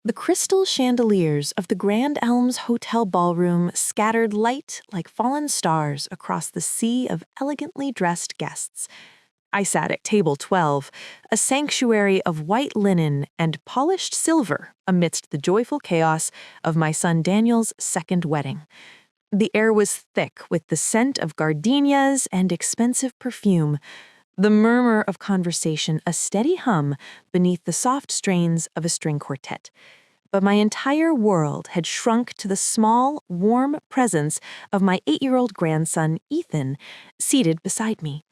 The crystal chandeliers of the Grand Elms Hotel ballroom scattered light like fallen stars across the sea of elegantly dressed guests. I sat at table 12, a sanctuary of white linen and polished silver amidst the joyful chaos of my son Daniel's second wedding. The air was thick with the scent of gardenias and expensive perfume, the murmur of conversation a steady hum beneath the soft strains of a string quartet. But my entire world had shrunk to the small, warm presence of my 8-year-old grandson, Ethan, seated beside me.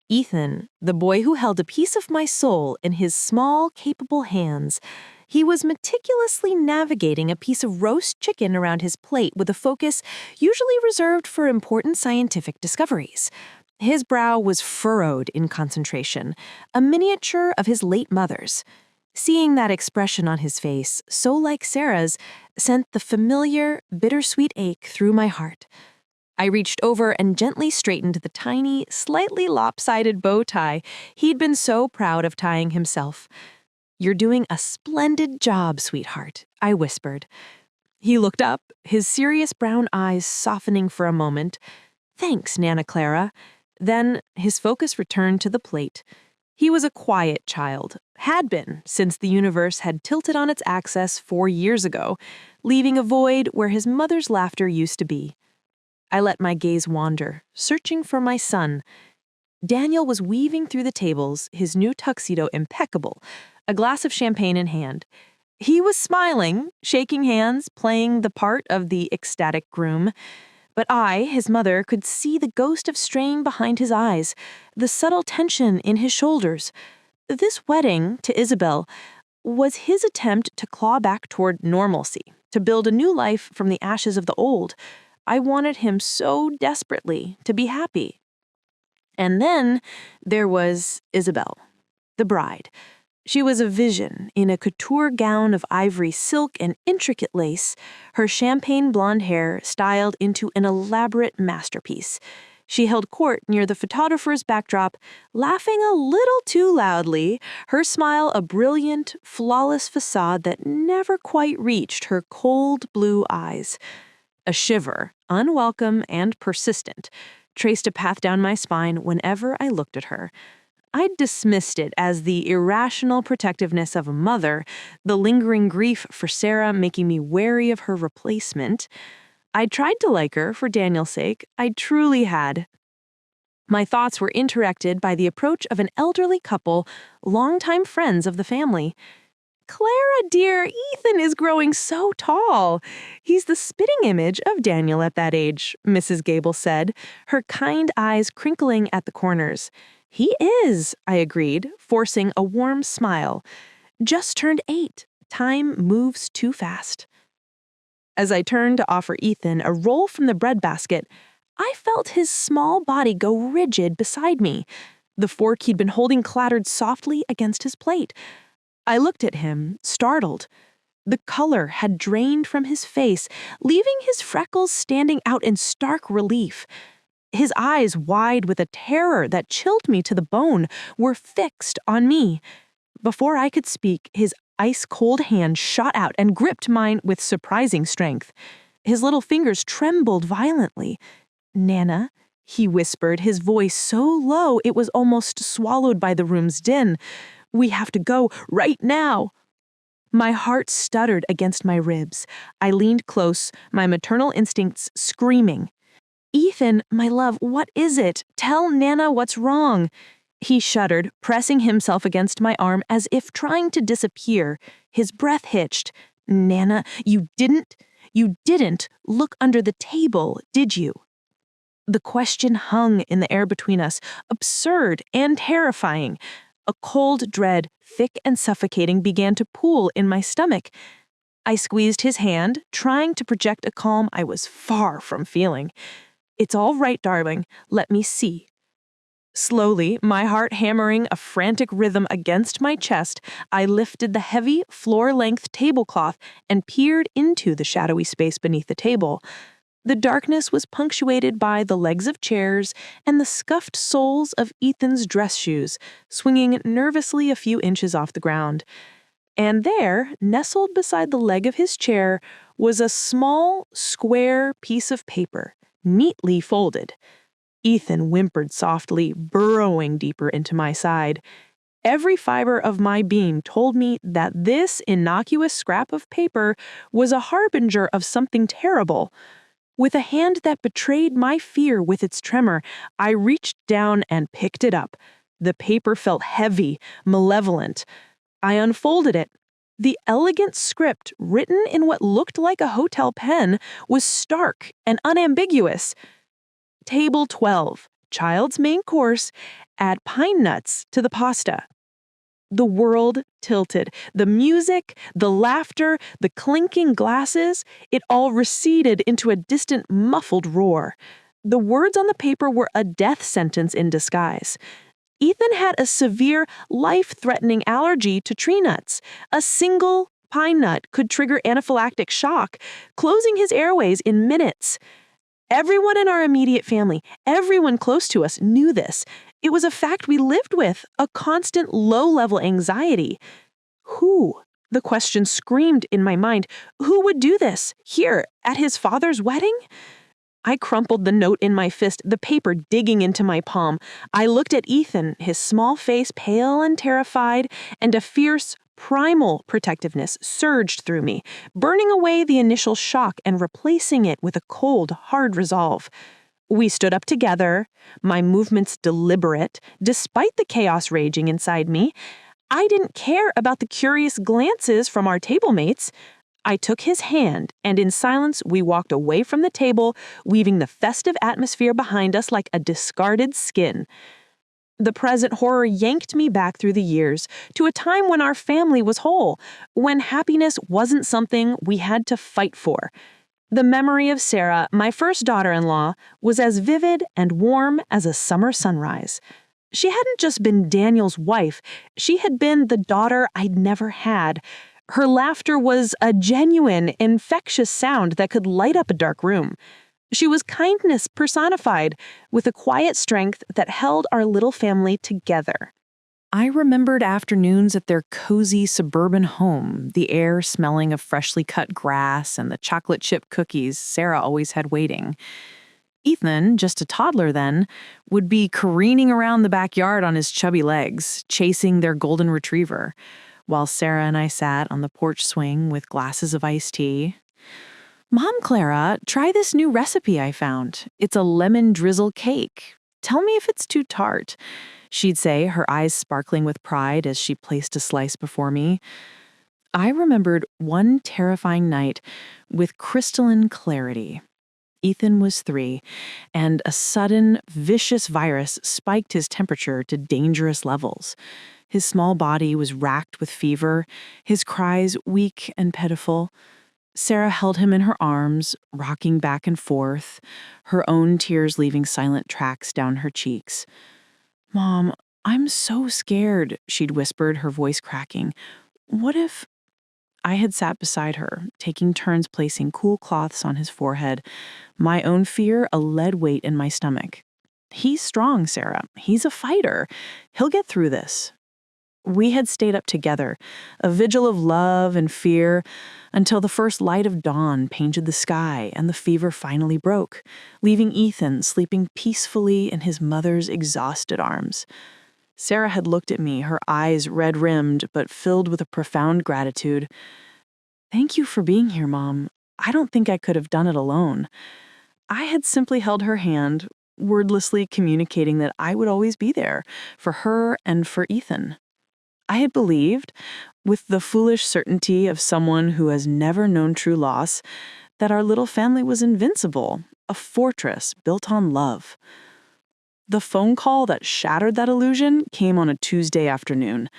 Ethan, the boy who held a piece of my soul in his small, capable hands. He was meticulously navigating a piece of roast chicken around his plate with a focus usually reserved for important scientific discoveries. His brow was furrowed in concentration, a miniature of his late mother's. Seeing that expression on his face, so like Sarah's, sent the familiar, bittersweet ache through my heart. I reached over and gently straightened the tiny, slightly lopsided bow tie he'd been so proud of tying himself. "You're doing a splendid job, sweetheart," I whispered. He looked up, his serious brown eyes softening for a moment. "Thanks, Nana Clara." Then his focus returned to the plate. He was a quiet child, had been since the universe had tilted on its axis 4 years ago, leaving a void where his mother's laughter used to be. I let my gaze wander, searching for my son. Daniel was weaving through the tables, his new tuxedo impeccable, a glass of champagne in hand. He was smiling, shaking hands, playing the part of the ecstatic groom. But I, his mother, could see the ghost of strain behind his eyes, the subtle tension in his shoulders. This wedding, to Isabel, was his attempt to claw back toward normalcy, to build a new life from the ashes of the old. I wanted him so desperately to be happy. And then there was Isabel, the bride. She was a vision in a couture gown of ivory silk and intricate lace, her champagne blonde hair styled into an elaborate masterpiece. She held court near the photographer's backdrop, laughing a little too loudly, her smile a brilliant, flawless facade that never quite reached her cold blue eyes. A shiver, unwelcome and persistent, traced a path down my spine whenever I looked at her. I'd dismissed it as the irrational protectiveness of a mother, the lingering grief for Sarah making me wary of her replacement. I'd tried to like her for Daniel's sake. I truly had. My thoughts were interrupted by the approach of an elderly couple, longtime friends of the family. "Clara, dear, Ethan is growing so tall. He's the spitting image of Daniel at that age," Mrs. Gable said, her kind eyes crinkling at the corners. "He is," I agreed, forcing a warm smile. "Just turned 8. Time moves too fast." As I turned to offer Ethan a roll from the breadbasket, I felt his small body go rigid beside me. The fork he'd been holding clattered softly against his plate. I looked at him, startled. The color had drained from his face, leaving his freckles standing out in stark relief. His eyes, wide with a terror that chilled me to the bone, were fixed on me. Before I could speak, his ice-cold hand shot out and gripped mine with surprising strength. His little fingers trembled violently. "Nana," he whispered, his voice so low it was almost swallowed by the room's din. "We have to go right now." My heart stuttered against my ribs. I leaned close, my maternal instincts screaming. "Ethan, my love, what is it? Tell Nana what's wrong." He shuddered, pressing himself against my arm as if trying to disappear. His breath hitched. "Nana, you didn't look under the table, did you?" The question hung in the air between us, absurd and terrifying. A cold dread, thick and suffocating, began to pool in my stomach. I squeezed his hand, trying to project a calm I was far from feeling. "It's all right, darling. Let me see." Slowly, my heart hammering a frantic rhythm against my chest, I lifted the heavy, floor-length tablecloth and peered into the shadowy space beneath the table. The darkness was punctuated by the legs of chairs and the scuffed soles of Ethan's dress shoes, swinging nervously a few inches off the ground. And there, nestled beside the leg of his chair, was a small, square piece of paper, neatly folded. Ethan whimpered softly, burrowing deeper into my side. Every fiber of my being told me that this innocuous scrap of paper was a harbinger of something terrible. With a hand that betrayed my fear with its tremor, I reached down and picked it up. The paper felt heavy, malevolent. I unfolded it. The elegant script, written in what looked like a hotel pen, was stark and unambiguous. Table 12, child's main course, add pine nuts to the pasta. The world tilted. The music, the laughter, the clinking glasses, it all receded into a distant, muffled roar. The words on the paper were a death sentence in disguise. Ethan had a severe, life-threatening allergy to tree nuts. A single pine nut could trigger anaphylactic shock, closing his airways in minutes. Everyone in our immediate family, everyone close to us knew this. It was a fact we lived with, a constant low-level anxiety. Who? The question screamed in my mind. Who would do this? Here, at his father's wedding? I crumpled the note in my fist, the paper digging into my palm. I looked at Ethan, his small face pale and terrified, and a fierce, primal protectiveness surged through me, burning away the initial shock and replacing it with a cold, hard resolve. We stood up together, my movements deliberate, despite the chaos raging inside me. I didn't care about the curious glances from our table mates. I took his hand, and in silence we walked away from the table, leaving the festive atmosphere behind us like a discarded skin. The present horror yanked me back through the years to a time when our family was whole, when happiness wasn't something we had to fight for. The memory of Sarah, my first daughter-in-law, was as vivid and warm as a summer sunrise. She hadn't just been Daniel's wife, she had been the daughter I'd never had. Her laughter was a genuine, infectious sound that could light up a dark room. She was kindness personified, with a quiet strength that held our little family together. I remembered afternoons at their cozy suburban home, the air smelling of freshly cut grass and the chocolate chip cookies Sarah always had waiting. Ethan, just a toddler then, would be careening around the backyard on his chubby legs, chasing their golden retriever, while Sarah and I sat on the porch swing with glasses of iced tea. "Mom, Clara, try this new recipe I found. It's a lemon drizzle cake. Tell me if it's too tart," she'd say, her eyes sparkling with pride as she placed a slice before me. I remembered one terrifying night with crystalline clarity. Ethan was 3, and a sudden, vicious virus spiked his temperature to dangerous levels. His small body was racked with fever, his cries weak and pitiful. Sarah held him in her arms, rocking back and forth, her own tears leaving silent tracks down her cheeks. "Mom, I'm so scared," she'd whispered, her voice cracking. "What if—" I had sat beside her, taking turns placing cool cloths on his forehead, my own fear a lead weight in my stomach. "He's strong, Sarah. He's a fighter. He'll get through this." We had stayed up together, a vigil of love and fear, until the first light of dawn painted the sky and the fever finally broke, leaving Ethan sleeping peacefully in his mother's exhausted arms. Sarah had looked at me, her eyes red-rimmed but filled with a profound gratitude. "Thank you for being here, Mom. I don't think I could have done it alone." I had simply held her hand, wordlessly communicating that I would always be there, for her and for Ethan. I had believed, with the foolish certainty of someone who has never known true loss, that our little family was invincible, a fortress built on love. The phone call that shattered that illusion came on a Tuesday afternoon.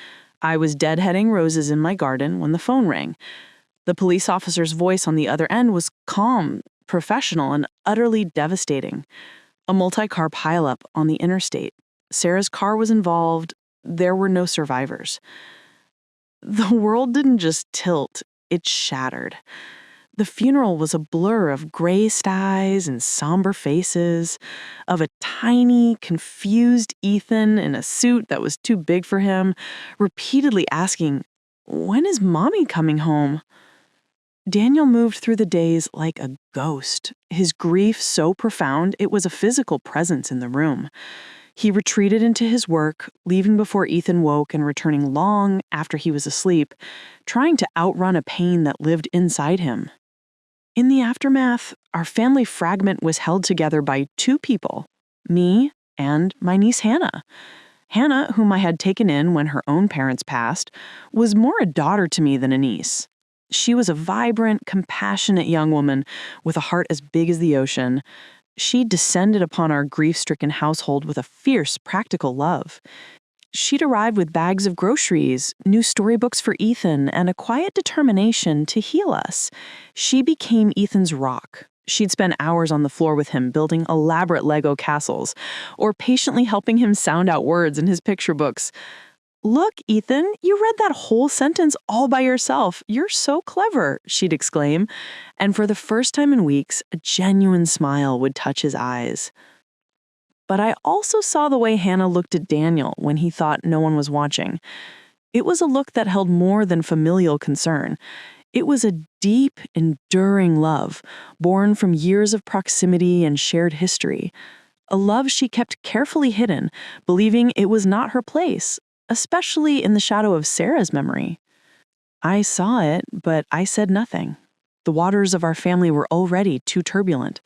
I was deadheading roses in my garden when the phone rang. The police officer's voice on the other end was calm, professional, and utterly devastating. A multi-car pileup on the interstate. Sarah's car was involved. There were no survivors. The world didn't just tilt, it shattered. The funeral was a blur of gray skies and somber faces, of a tiny, confused Ethan in a suit that was too big for him, repeatedly asking, When is Mommy coming home? Daniel moved through the days like a ghost, his grief so profound it was a physical presence in the room. He retreated into his work, leaving before Ethan woke and returning long after he was asleep, trying to outrun a pain that lived inside him. In the aftermath, our family fragment was held together by two people, me and my niece Hannah. Hannah, whom I had taken in when her own parents passed, was more a daughter to me than a niece. She was a vibrant, compassionate young woman with a heart as big as the ocean. She descended upon our grief-stricken household with a fierce, practical love. She'd arrived with bags of groceries, new storybooks for Ethan, and a quiet determination to heal us. She became Ethan's rock. She'd spend hours on the floor with him building elaborate Lego castles, or patiently helping him sound out words in his picture books. "Look, Ethan, you read that whole sentence all by yourself. You're so clever," she'd exclaim. And for the first time in weeks, a genuine smile would touch his eyes. But I also saw the way Hannah looked at Daniel when he thought no one was watching. It was a look that held more than familial concern. It was a deep, enduring love, born from years of proximity and shared history. A love she kept carefully hidden, believing it was not her place, especially in the shadow of Sarah's memory. I saw it, but I said nothing. The waters of our family were already too turbulent.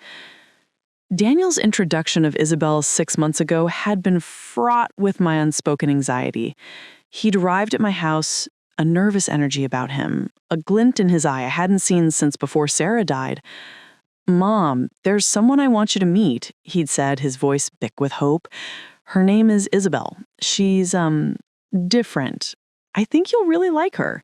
Daniel's introduction of Isabel 6 months ago had been fraught with my unspoken anxiety. He'd arrived at my house, a nervous energy about him, a glint in his eye I hadn't seen since before Sarah died. "Mom, there's someone I want you to meet," he'd said, his voice thick with hope. "Her name is Isabel. She's, different. I think you'll really like her."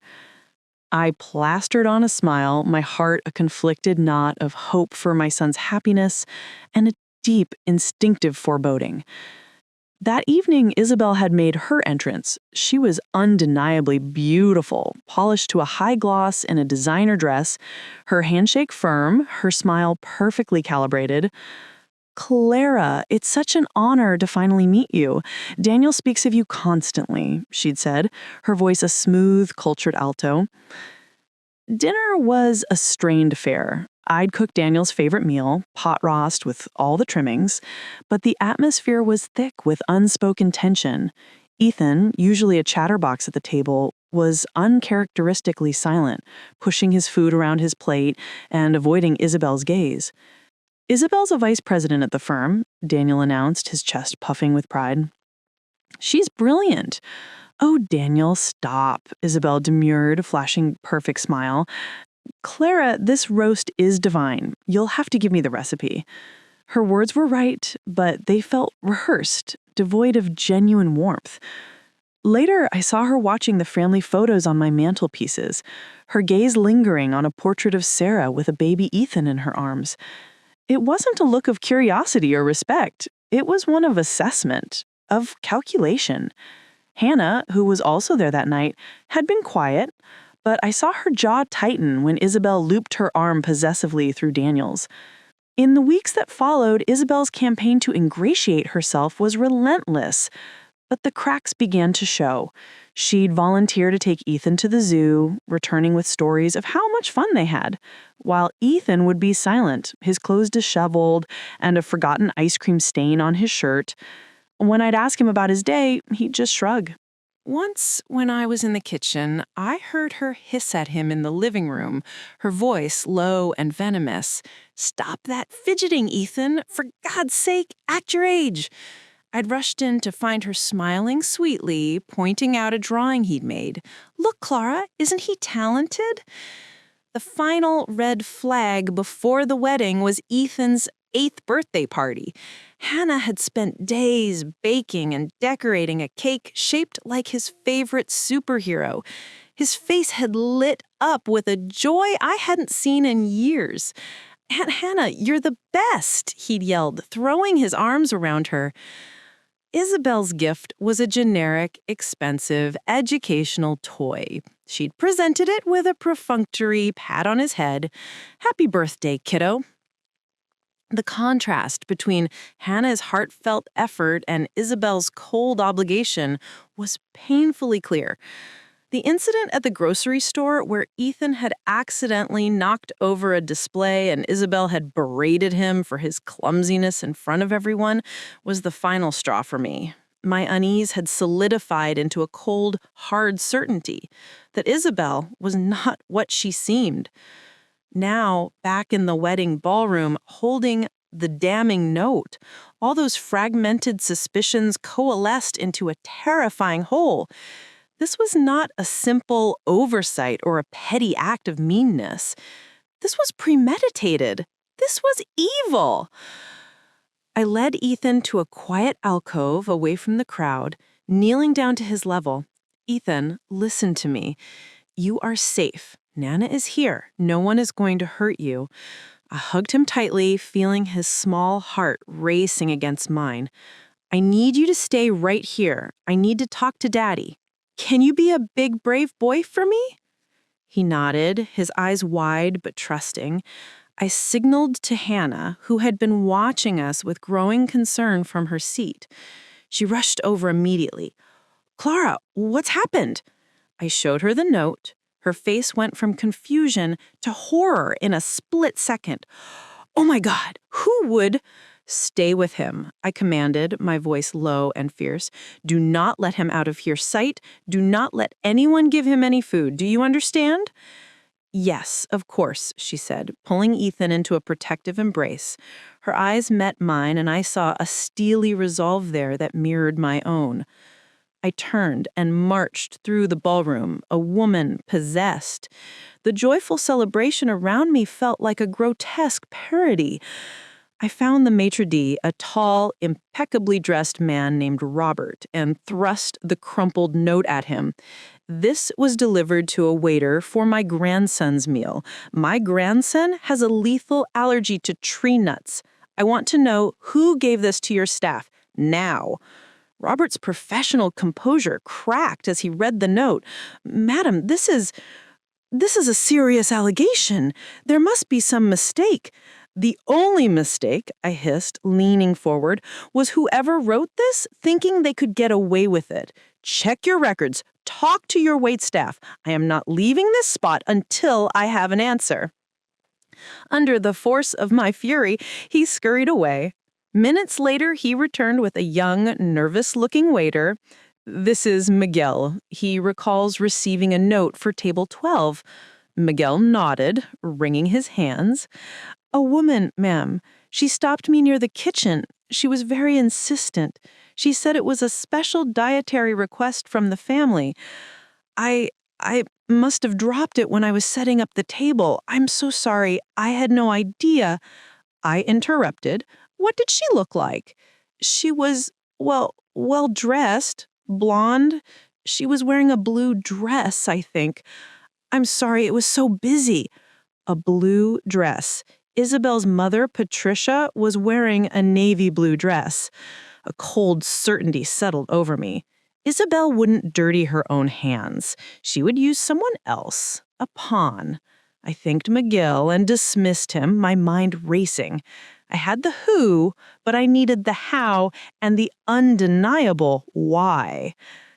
I plastered on a smile, my heart a conflicted knot of hope for my son's happiness and a deep, instinctive foreboding. That evening, Isabel had made her entrance. She was undeniably beautiful, polished to a high gloss in a designer dress, her handshake firm, her smile perfectly calibrated. "Clara, it's such an honor to finally meet you. Daniel speaks of you constantly," she'd said, her voice a smooth, cultured alto. Dinner was a strained fare. I'd cooked Daniel's favorite meal, pot roast with all the trimmings, but the atmosphere was thick with unspoken tension. Ethan, usually a chatterbox at the table, was uncharacteristically silent, pushing his food around his plate and avoiding Isabel's gaze. "Isabel's a vice president at the firm," Daniel announced, his chest puffing with pride. "She's brilliant." "Oh, Daniel, stop," Isabel demurred, flashing perfect smile. "Clara, this roast is divine. You'll have to give me the recipe." Her words were right, but they felt rehearsed, devoid of genuine warmth. Later, I saw her watching the family photos on my mantelpieces, her gaze lingering on a portrait of Sarah with a baby Ethan in her arms. It wasn't a look of curiosity or respect. It was one of assessment, of calculation. Hannah, who was also there that night, had been quiet, but I saw her jaw tighten when Isabel looped her arm possessively through Daniel's. In the weeks that followed, Isabel's campaign to ingratiate herself was relentless, but the cracks began to show. She'd volunteer to take Ethan to the zoo, returning with stories of how much fun they had, while Ethan would be silent, his clothes disheveled, and a forgotten ice cream stain on his shirt. When I'd ask him about his day, he'd just shrug. Once, when I was in the kitchen, I heard her hiss at him in the living room, her voice low and venomous. "Stop that fidgeting, Ethan! For God's sake, act your age!" I'd rushed in to find her smiling sweetly, pointing out a drawing he'd made. "Look, Clara, isn't he talented?" The final red flag before the wedding was Ethan's 8th birthday party. Hannah had spent days baking and decorating a cake shaped like his favorite superhero. His face had lit up with a joy I hadn't seen in years. "Aunt Hannah, you're the best," he'd yelled, throwing his arms around her. Isabel's gift was a generic, expensive, educational toy. She'd presented it with a perfunctory pat on his head. "Happy birthday, kiddo." The contrast between Hannah's heartfelt effort and Isabel's cold obligation was painfully clear. The incident at the grocery store where Ethan had accidentally knocked over a display and Isabel had berated him for his clumsiness in front of everyone was the final straw for me. My unease had solidified into a cold, hard certainty that Isabel was not what she seemed. Now, back in the wedding ballroom, holding the damning note, all those fragmented suspicions coalesced into a terrifying whole. This was not a simple oversight or a petty act of meanness. This was premeditated. This was evil. I led Ethan to a quiet alcove away from the crowd, kneeling down to his level. Ethan, listen to me. You are safe. Nana is here. No one is going to hurt you. I hugged him tightly, feeling his small heart racing against mine. I need you to stay right here. I need to talk to Daddy. Can you be a big, brave boy for me? He nodded, his eyes wide but trusting. I signaled to Hannah, who had been watching us with growing concern from her seat. She rushed over immediately. Clara, what's happened? I showed her the note. Her face went from confusion to horror in a split second. Oh my God, who would? Stay with him, I commanded, my voice low and fierce. Do not let him out of your sight. Do not let anyone give him any food. Do you understand? Yes, of course, she said, pulling Ethan into a protective embrace. Her eyes met mine, and I saw a steely resolve there that mirrored my own. I turned and marched through the ballroom, a woman possessed. The joyful celebration around me felt like a grotesque parody. I found the maitre d', a tall, impeccably dressed man named Robert, and thrust the crumpled note at him. This was delivered to a waiter for my grandson's meal. My grandson has a lethal allergy to tree nuts. I want to know who gave this to your staff, now. Robert's professional composure cracked as he read the note. Madam, this is a serious allegation. There must be some mistake. The only mistake, I hissed, leaning forward, was whoever wrote this thinking they could get away with it. Check your records. Talk to your waitstaff. I am not leaving this spot until I have an answer. Under the force of my fury, he scurried away. Minutes later, he returned with a young, nervous-looking waiter. This is Miguel. He recalls receiving a note for table 12. Miguel nodded, wringing his hands. A woman, ma'am. She stopped me near the kitchen. She was very insistent. She said it was a special dietary request from the family. I must have dropped it when I was setting up the table. I'm so sorry. I had no idea. I interrupted. What did she look like? She was, well dressed, blonde. She was wearing a blue dress, I think. I'm sorry, it was so busy. A blue dress. Isabel's mother, Patricia, was wearing a navy blue dress. A cold certainty settled over me. Isabel wouldn't dirty her own hands. She would use someone else, a pawn. I thanked McGill and dismissed him, my mind racing. I had the who, but I needed the how and the undeniable why.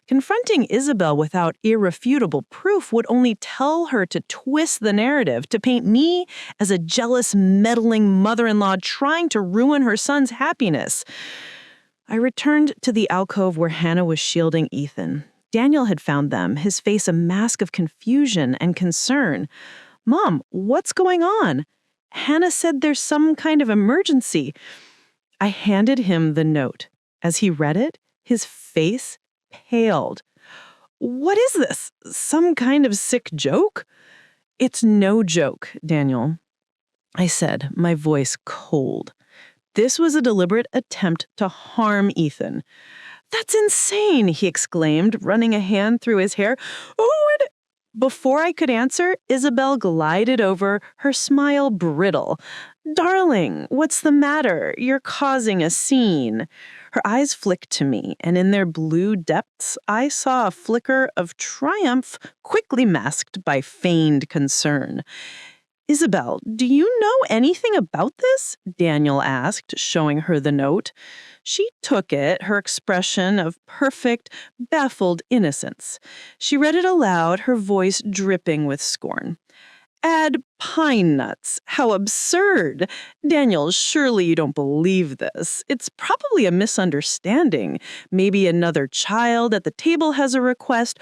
Confronting Isabel without irrefutable proof would only tell her to twist the narrative, to paint me as a jealous, meddling mother-in-law trying to ruin her son's happiness. I returned to the alcove where Hannah was shielding Ethan. Daniel had found them, his face a mask of confusion and concern. Mom, what's going on? Hannah said there's some kind of emergency. I handed him the note. As he read it, his face paled. What is this? Some kind of sick joke? It's no joke, Daniel, I said, my voice cold. This was a deliberate attempt to harm Ethan. That's insane, he exclaimed, running a hand through his hair. Oh, it... Before I could answer, Isabel glided over, her smile brittle. Darling, what's the matter? You're causing a scene. Her eyes flicked to me, and in their blue depths, I saw a flicker of triumph quickly masked by feigned concern. Isabel, do you know anything about this? Daniel asked, showing her the note. She took it, her expression of perfect, baffled innocence. She read it aloud, her voice dripping with scorn. Add pine nuts. How absurd. Daniel, surely you don't believe this. It's probably a misunderstanding. Maybe another child at the table has a request.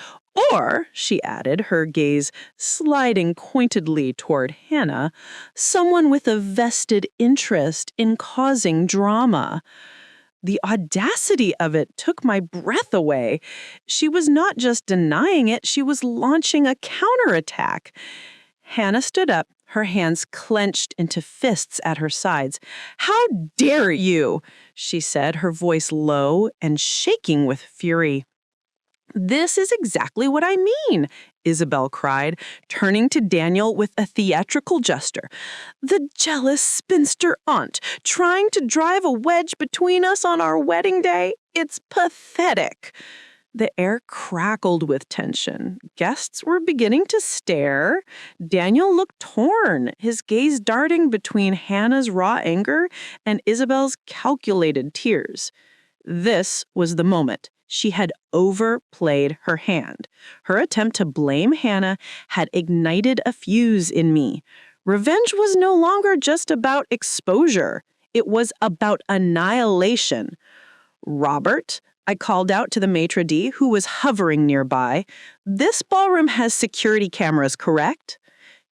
Or, she added, her gaze sliding pointedly toward Hannah, someone with a vested interest in causing drama. The audacity of it took my breath away. She was not just denying it, she was launching a counterattack. Hannah stood up, her hands clenched into fists at her sides. "How dare you?" she said, her voice low and shaking with fury. "This is exactly what I mean," Isabel cried, turning to Daniel with a theatrical gesture. "The jealous spinster aunt, trying to drive a wedge between us on our wedding day? It's pathetic." The air crackled with tension. Guests were beginning to stare. Daniel looked torn, his gaze darting between Hannah's raw anger and Isabel's calculated tears. This was the moment. She had overplayed her hand. Her attempt to blame Hannah had ignited a fuse in me. Revenge was no longer just about exposure. It was about annihilation. "Robert," I called out to the maitre d', who was hovering nearby, "this ballroom has security cameras, correct?"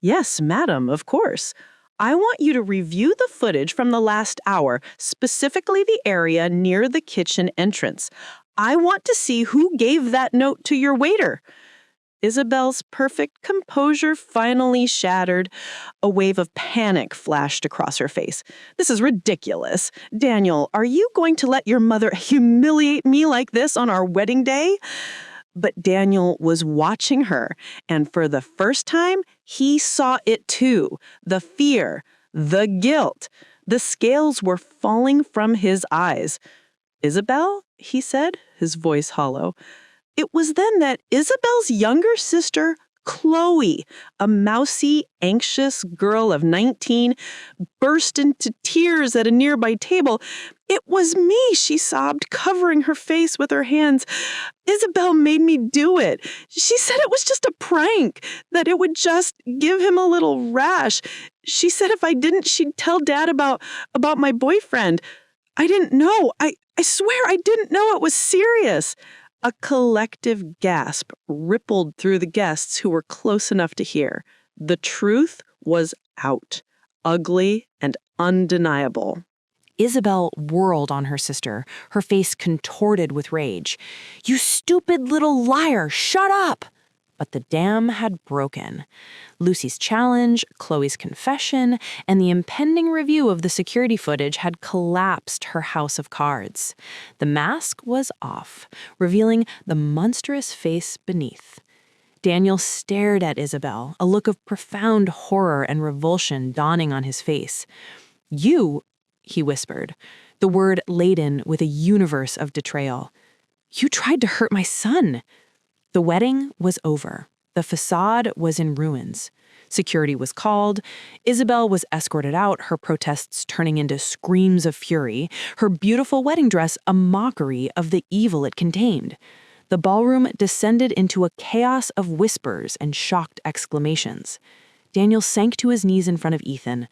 "Yes, madam, of course." "I want you to review the footage from the last hour, specifically the area near the kitchen entrance. I want to see who gave that note to your waiter." Isabel's perfect composure finally shattered. A wave of panic flashed across her face. "This is ridiculous. Daniel, are you going to let your mother humiliate me like this on our wedding day?" But Daniel was watching her, and for the first time, he saw it too. The fear, the guilt. The scales were falling from his eyes. "Isabel?" he said, his voice hollow. It was then that Isabel's younger sister, Chloe, a mousy, anxious girl of 19, burst into tears at a nearby table. "It was me," she sobbed, covering her face with her hands. "Isabel made me do it. She said it was just a prank, that it would just give him a little rash. She said if I didn't, she'd tell Dad about my boyfriend. I didn't know. I swear I didn't know it was serious." A collective gasp rippled through the guests who were close enough to hear. The truth was out, ugly and undeniable. Isabel whirled on her sister, her face contorted with rage. "You stupid little liar, shut up!" But the dam had broken. Lucy's challenge, Chloe's confession, and the impending review of the security footage had collapsed her house of cards. The mask was off, revealing the monstrous face beneath. Daniel stared at Isabel, a look of profound horror and revulsion dawning on his face. "You," he whispered, the word laden with a universe of betrayal. "You tried to hurt my son." The wedding was over. The facade was in ruins. Security was called. Isabel was escorted out, her protests turning into screams of fury, her beautiful wedding dress a mockery of the evil it contained. The ballroom descended into a chaos of whispers and shocked exclamations. Daniel sank to his knees in front of Ethan,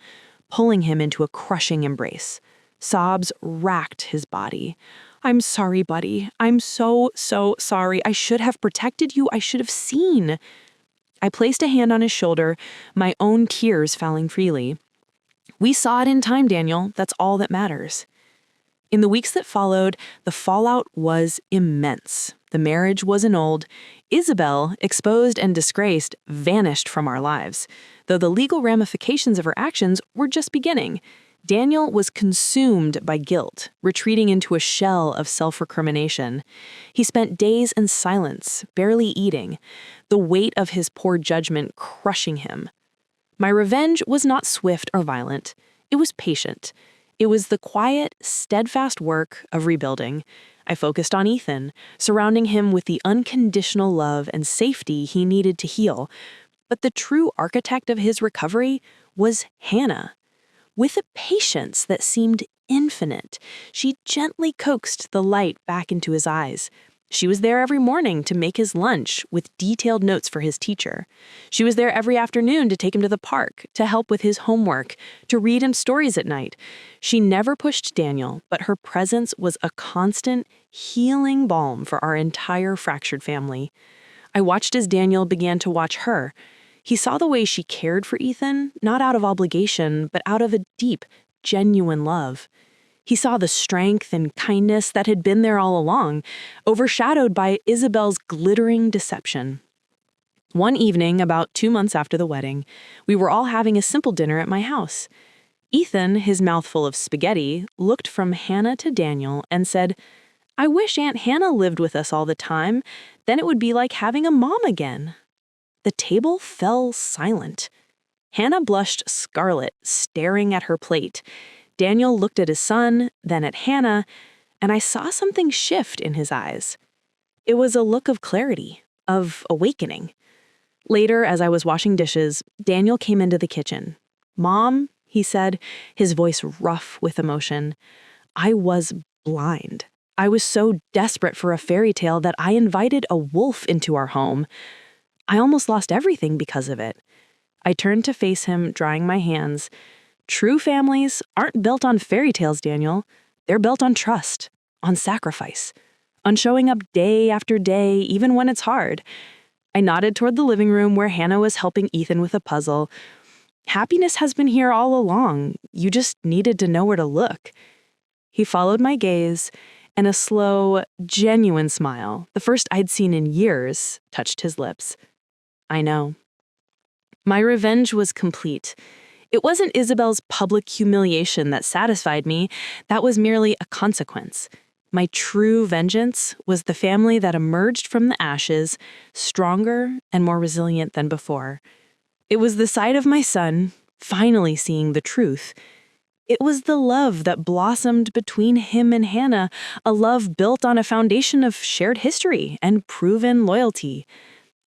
pulling him into a crushing embrace. Sobs racked his body. "I'm sorry, buddy. I'm so sorry. I should have protected you. I should have seen." I placed a hand on his shoulder, my own tears falling freely. "We saw it in time, Daniel. That's all that matters." In the weeks that followed, the fallout was immense. The marriage was annulled. Isabel, exposed and disgraced, vanished from our lives, though the legal ramifications of her actions were just beginning. Daniel was consumed by guilt, retreating into a shell of self-recrimination. He spent days in silence, barely eating, the weight of his poor judgment crushing him. My revenge was not swift or violent. It was patient. It was the quiet, steadfast work of rebuilding. I focused on Ethan, surrounding him with the unconditional love and safety he needed to heal. But the true architect of his recovery was Hannah. With a patience that seemed infinite, she gently coaxed the light back into his eyes. She was there every morning to make his lunch with detailed notes for his teacher. She was there every afternoon to take him to the park, to help with his homework, to read him stories at night. She never pushed Daniel, but her presence was a constant, healing balm for our entire fractured family. I watched as Daniel began to watch her. He saw the way she cared for Ethan, not out of obligation, but out of a deep, genuine love. He saw the strength and kindness that had been there all along, overshadowed by Isabel's glittering deception. One evening, about 2 months after the wedding, we were all having a simple dinner at my house. Ethan, his mouth full of spaghetti, looked from Hannah to Daniel and said, "I wish Aunt Hannah lived with us all the time. Then it would be like having a mom again." The table fell silent. Hannah blushed scarlet, staring at her plate. Daniel looked at his son, then at Hannah, and I saw something shift in his eyes. It was a look of clarity, of awakening. Later, as I was washing dishes, Daniel came into the kitchen. "Mom," he said, his voice rough with emotion, "I was blind. I was so desperate for a fairy tale that I invited a wolf into our home. I almost lost everything because of it." I turned to face him, drying my hands. "True families aren't built on fairy tales, Daniel. They're built on trust, on sacrifice, on showing up day after day, even when it's hard." I nodded toward the living room where Hannah was helping Ethan with a puzzle. "Happiness has been here all along. You just needed to know where to look." He followed my gaze, and a slow, genuine smile, the first I'd seen in years, touched his lips. "I know." My revenge was complete. It wasn't Isabel's public humiliation that satisfied me. That was merely a consequence. My true vengeance was the family that emerged from the ashes, stronger and more resilient than before. It was the sight of my son, finally seeing the truth. It was the love that blossomed between him and Hannah, a love built on a foundation of shared history and proven loyalty.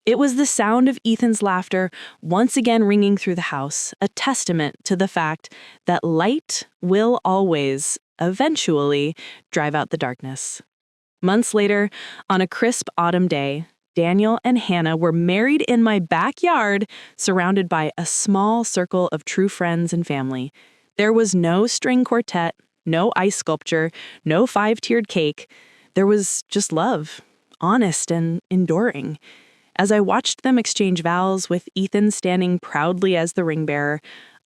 It was the sound of Ethan's laughter once again ringing through the house, a testament to the fact that light will always, eventually, drive out the darkness. Months later, on a crisp autumn day, Daniel and Hannah were married in my backyard, surrounded by a small circle of true friends and family. There was no string quartet, no ice sculpture, no 5-tiered cake. There was just love, honest and enduring. As I watched them exchange vows with Ethan standing proudly as the ring bearer,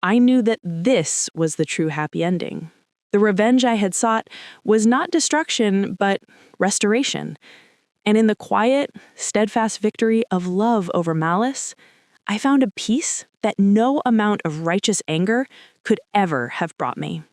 I knew that this was the true happy ending. The revenge I had sought was not destruction, but restoration. And in the quiet, steadfast victory of love over malice, I found a peace that no amount of righteous anger could ever have brought me.